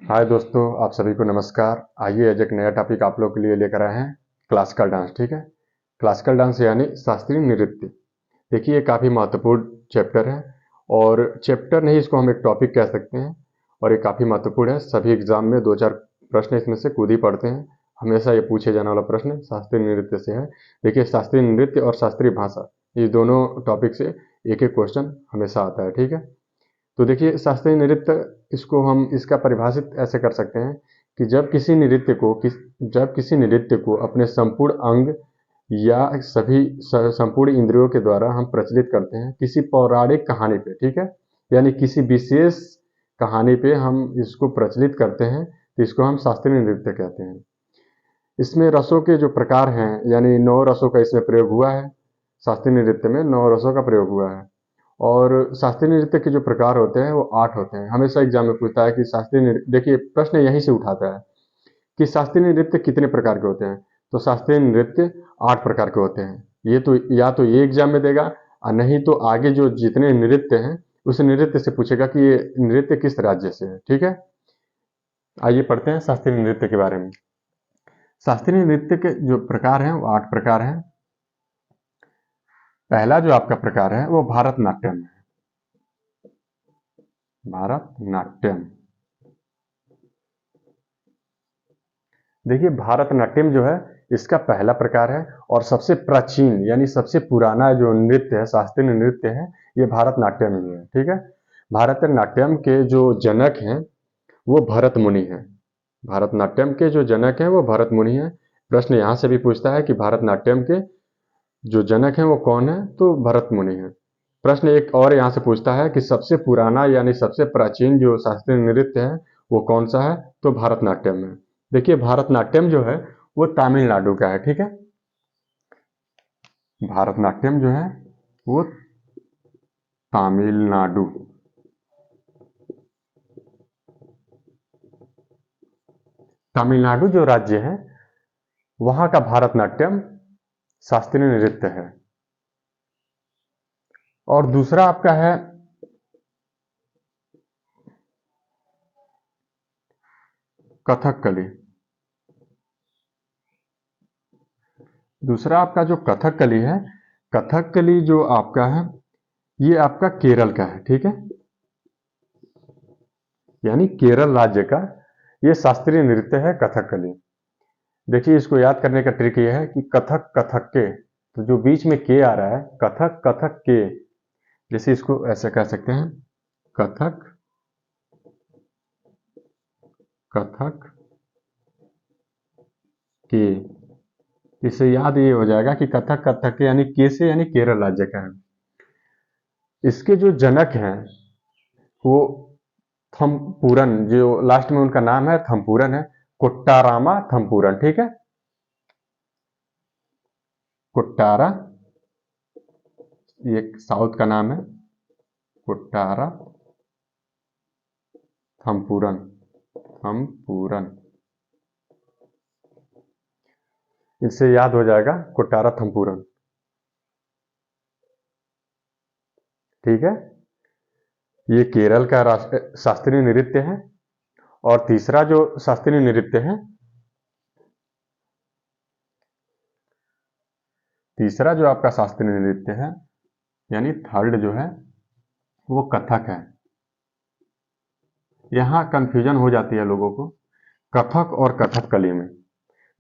हाय दोस्तों, आप सभी को नमस्कार। आइए आज एक नया टॉपिक आप लोग के लिए लेकर आए हैं, क्लासिकल डांस। ठीक है, क्लासिकल डांस यानी शास्त्रीय नृत्य। देखिए, ये काफ़ी महत्वपूर्ण चैप्टर है और चैप्टर नहीं, इसको हम एक टॉपिक कह सकते हैं। और ये काफ़ी महत्वपूर्ण है। सभी एग्जाम में 2-4 प्रश्न इसमें से खुद ही पढ़ते हैं। हमेशा ये पूछे जाने वाला प्रश्न शास्त्रीय नृत्य से है। देखिए, शास्त्रीय नृत्य और शास्त्रीय भाषा, ये दोनों टॉपिक से एक एक क्वेश्चन हमेशा आता है। ठीक है, तो देखिए, शास्त्रीय नृत्य, इसको हम इसका परिभाषित ऐसे कर सकते हैं कि जब किसी नृत्य को अपने संपूर्ण अंग या सभी संपूर्ण इंद्रियों के द्वारा हम प्रचलित करते हैं किसी पौराणिक कहानी पे। ठीक है, यानी किसी विशेष कहानी पे हम इसको प्रचलित करते हैं, तो इसको हम शास्त्रीय नृत्य कहते हैं। इसमें रसों के जो प्रकार हैं, यानी 9 रसों का इसमें प्रयोग हुआ है। शास्त्रीय नृत्य में 9 रसों का प्रयोग हुआ है। और शास्त्रीय नृत्य के जो प्रकार होते हैं वो 8 होते हैं। हमेशा एग्जाम में पूछता है कि शास्त्रीय नृत्य, देखिए प्रश्न यहीं से उठाता है कि शास्त्रीय नृत्य कितने प्रकार के होते हैं। तो शास्त्रीय नृत्य 8 प्रकार के होते हैं। ये तो या तो ये एग्जाम में देगा, और नहीं तो आगे जो जितने नृत्य हैं उस नृत्य से पूछेगा कि ये नृत्य किस राज्य से है। ठीक है, आइए पढ़ते हैं शास्त्रीय नृत्य के बारे में। शास्त्रीय नृत्य के जो प्रकार हैं वो 8 प्रकार हैं। पहला जो आपका प्रकार है वो भारतनाट्यम है। भारतनाट्यम, देखिए भारतनाट्यम जो है इसका पहला प्रकार है और सबसे प्राचीन यानी सबसे पुराना जो नृत्य है, शास्त्रीय नृत्य है, ये भारतनाट्यम ही है। ठीक है, भारतनाट्यम के जो जनक हैं वो भरत मुनि हैं। भारतनाट्यम के जो जनक हैं वो भरत मुनि हैं। प्रश्न यहाँ से भी पूछता है कि भारतनाट्यम के जो जनक हैं वो कौन है, तो भरत मुनि हैं। प्रश्न एक और यहाँ से पूछता है कि सबसे पुराना यानी सबसे प्राचीन जो शास्त्रीय नृत्य है वो कौन सा है, तो भारतनाट्यम है। देखिए, भारतनाट्यम जो है वो तमिलनाडु का है। ठीक है, भारतनाट्यम जो है वो तमिलनाडु, तमिलनाडु जो राज्य है वहां का भारतनाट्यम शास्त्रीय नृत्य है। और दूसरा आपका है कथकली। दूसरा आपका जो कथकली है, कथकली जो आपका है ये आपका केरल का है। ठीक है, यानी केरल राज्य का ये शास्त्रीय नृत्य है कथकली। देखिए, इसको याद करने का ट्रिक ये है कि कथक कथक के, तो जो बीच में के आ रहा है, कथक कथक के, जैसे इसको ऐसे कह सकते हैं, कथक कथक के। इससे याद ये हो जाएगा कि कथक कथक के यानी के से यानी केरल राज्य का है। इसके जो जनक हैं वो थम्पूरन, जो लास्ट में उनका नाम है थम्पूरन है, कोट्टारामा थम्पूरन। ठीक है, कोट्टारा, ये साउथ का नाम है, कोट्टारा थम्पूरन, थम्पूरन। इससे याद हो जाएगा कोट्टारा थम्पूरन। ठीक है, ये केरल का शास्त्रीय नृत्य है। और तीसरा जो शास्त्रीय नृत्य है, तीसरा जो आपका शास्त्रीय नृत्य है यानी थर्ड जो है वो कथक है। यहाँ कंफ्यूजन हो जाती है लोगों को कथक और कथकली में।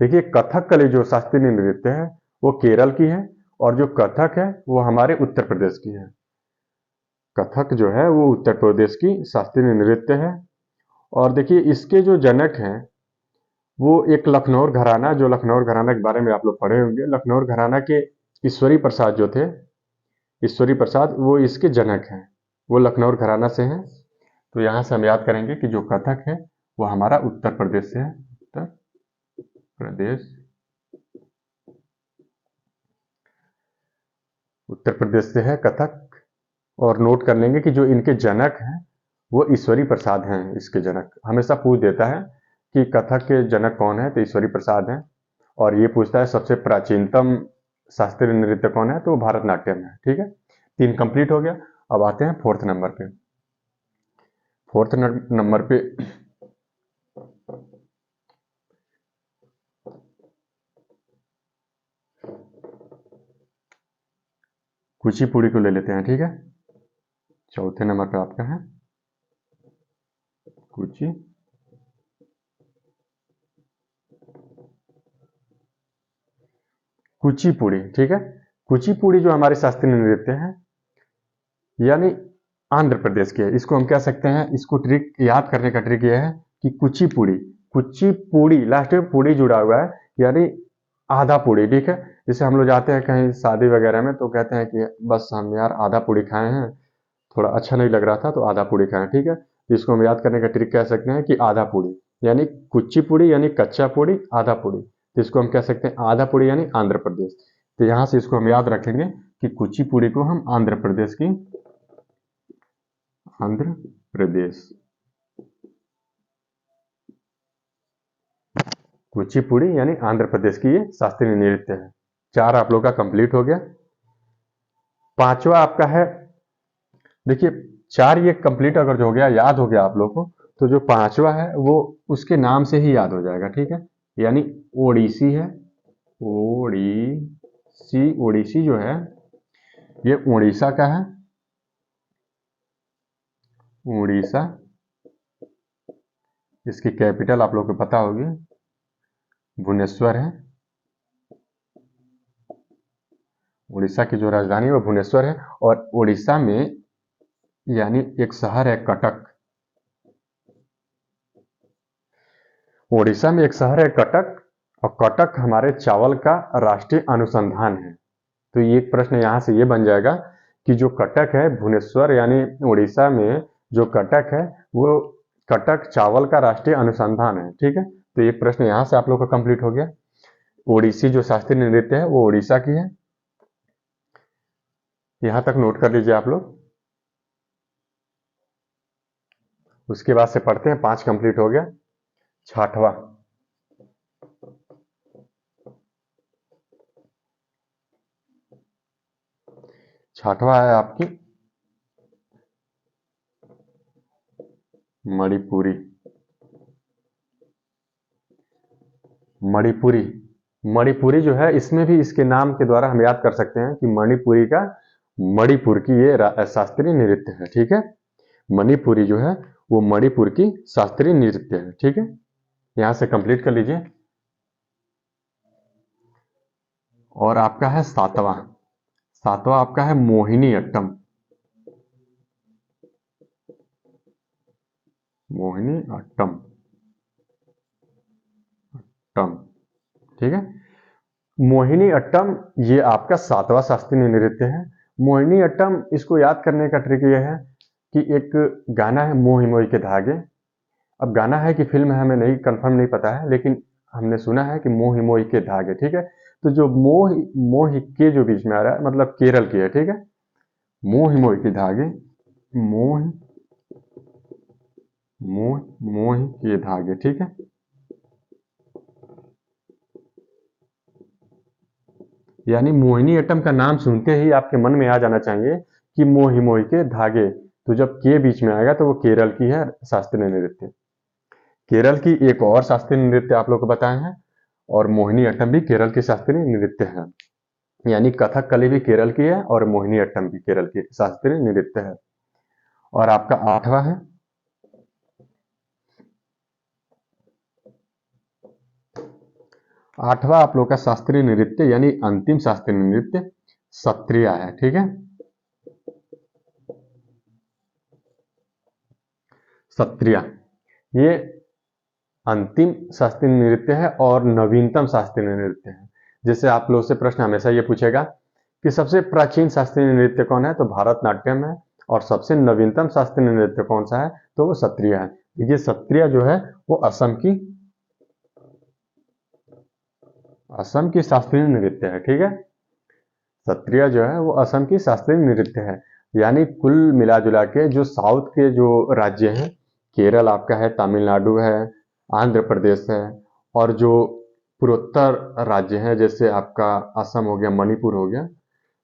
देखिए, कथकली जो शास्त्रीय नृत्य है वो केरल की है और जो कथक है वो हमारे उत्तर प्रदेश की है। कथक जो है वो उत्तर प्रदेश की शास्त्रीय नृत्य है। और देखिए, इसके जो जनक हैं वो एक लखनऊ घराना, जो लखनऊ घराना के बारे में आप लोग पढ़े होंगे, लखनऊ घराना के ईश्वरी प्रसाद जो थे, ईश्वरी प्रसाद, वो इसके जनक हैं। वो लखनऊ घराना से हैं। तो यहाँ से हम याद करेंगे कि जो कथक है वो हमारा उत्तर प्रदेश से है। उत्तर प्रदेश, उत्तर प्रदेश से है कथक। और नोट कर लेंगे कि जो इनके जनक हैं वो ईश्वरी प्रसाद हैं। इसके जनक हमेशा पूछ देता है कि कथक के जनक कौन है, तो ईश्वरी प्रसाद हैं। और ये पूछता है सबसे प्राचीनतम शास्त्रीय नृत्य कौन है, तो वो भारतनाट्यम है। ठीक है, 3 कंप्लीट हो गया। अब आते हैं फोर्थ नंबर पे। फोर्थ नंबर पे कुचिपुड़ी को ले लेते हैं, ठीक है। चौथे नंबर पे आपका है कुचिपुड़ी, ठीक है। कुचिपुड़ी जो हमारे शास्त्रीय नृत्य है यानी आंध्र प्रदेश की है। इसको हम कह सकते हैं, इसको ट्रिक याद करने का ट्रिक यह है कि कुचिपुड़ी, कुचिपुड़ी लास्ट में पूड़ी जुड़ा हुआ है यानी आधा पूड़ी, ठीक है। जैसे हम लोग जाते हैं कहीं शादी वगैरह में तो कहते हैं कि बस हम यार आधा पूड़ी खाए हैं, थोड़ा अच्छा नहीं लग रहा था तो आधा पूड़ी खाएं, ठीक है। इसको हम याद करने का ट्रिक कह सकते हैं कि आधा पूड़ी यानी कुचिपुड़ी यानी कच्चा पूड़ी, आधा पूड़ी, तो इसको हम कह सकते हैं आधा पूड़ी यानी आंध्र प्रदेश। तो यहां से इसको हम याद रखेंगे कि कुचिपुड़ी को हम आंध्र प्रदेश की, आंध्र प्रदेश, कुचिपुड़ी यानी आंध्र प्रदेश की ये शास्त्रीय नृत्य है। 4 आप लोग का कंप्लीट हो गया। 5वां आपका है, देखिए 4 ये कंप्लीट अगर जो हो गया, याद हो गया आप लोग को, तो जो 5वां है वो उसके नाम से ही याद हो जाएगा, ठीक है। यानी ओडिसी है, ओडिसी, ओडिसी जो है ये उड़ीसा का है, उड़ीसा। इसकी कैपिटल आप लोग को पता होगी, भुवनेश्वर है। उड़ीसा की जो राजधानी है वो भुवनेश्वर है। और उड़ीसा में यानी एक शहर है कटक, उड़ीसा में एक शहर है कटक, और कटक हमारे चावल का राष्ट्रीय अनुसंधान है। तो ये एक प्रश्न यहाँ से ये बन जाएगा कि जो कटक है भुवनेश्वर यानी उड़ीसा में जो कटक है वो कटक चावल का राष्ट्रीय अनुसंधान है, ठीक है। तो ये प्रश्न यहाँ से आप लोग का कंप्लीट हो गया। ओडिसी जो शास्त्रीय नृत्य है वो उड़ीसा की है, यहां तक नोट कर लीजिए आप लोग। उसके बाद से पढ़ते हैं, 5 कंप्लीट हो गया। 6वां, है आपकी मणिपुरी, मणिपुरी, मणिपुरी जो है इसमें भी इसके नाम के द्वारा हम याद कर सकते हैं कि मणिपुरी का, मणिपुर की ये शास्त्रीय नृत्य है, ठीक है। मणिपुरी जो है वो मणिपुर की शास्त्रीय नृत्य है, ठीक है। यहां से कंप्लीट कर लीजिए। और आपका है 7वां, 7वां आपका है मोहिनी अट्टम, मोहिनी अट्टम, अट्टम, ठीक है। मोहिनी अट्टम ये आपका 7वां शास्त्रीय नृत्य है। मोहिनी अट्टम इसको याद करने का ट्रिक ये है कि एक गाना है मोहि मोहि के धागे। अब गाना है कि फिल्म है हमें नहीं कंफर्म नहीं पता है, लेकिन हमने सुना है कि मोहि मोहि के धागे, ठीक है। तो जो मोहि मोहि के जो बीच में आ रहा है मतलब केरल की है, ठीक है। मोहि मोहि के धागे, मोहि मोहि मोहि के धागे, ठीक है। यानी मोहिनी अट्टम का नाम सुनते ही आपके मन में आ जाना चाहिए कि मोहि मोहि के धागे। तो जब के बीच में आएगा तो वो केरल की है शास्त्रीय नृत्य। केरल की एक और शास्त्रीय नृत्य आप लोग को बताए हैं, और मोहिनी अट्टम भी केरल की शास्त्रीय नृत्य है। यानी कथकली भी केरल की है और मोहिनी अट्टम भी केरल की शास्त्रीय नृत्य है। और आपका 8वां है, 8वां आप लोग का शास्त्रीय नृत्य यानी अंतिम शास्त्रीय नृत्य सत्रिया है, ठीक है। सत्रिया ये अंतिम शास्त्रीय नृत्य है और नवीनतम शास्त्रीय नृत्य है। जैसे आप लोग से प्रश्न हमेशा ये पूछेगा कि सबसे प्राचीन शास्त्रीय नृत्य कौन है, तो भारतनाट्यम है। और सबसे नवीनतम शास्त्रीय नृत्य कौन सा है, तो वो सत्रिया है। ये सत्रिया जो है वो असम की शास्त्रीय नृत्य है, ठीक है। सत्रिया जो है वो असम की शास्त्रीय नृत्य है। यानी कुल मिला जुला के जो साउथ के जो राज्य हैं, केरल आपका है, तमिलनाडु है, आंध्र प्रदेश है, और जो पूर्वोत्तर राज्य हैं जैसे आपका असम हो गया, मणिपुर हो गया,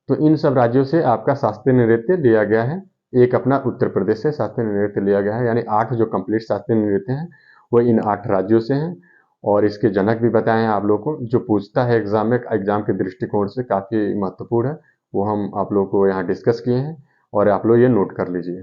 तो इन सब राज्यों से आपका शास्त्रीय नृत्य लिया गया है। एक अपना उत्तर प्रदेश से शास्त्रीय नृत्य लिया गया है। यानी 8 जो कंप्लीट शास्त्रीय नृत्य हैं वो इन 8 राज्यों से हैं। और इसके जनक भी बताए हैं आप लोगों को, जो पूछता है एग्जाम में, एग्जाम के दृष्टिकोण से काफी महत्वपूर्ण है। वो हम आप लोगों को यहाँ डिस्कस किए हैं और आप लोग ये नोट कर लीजिए।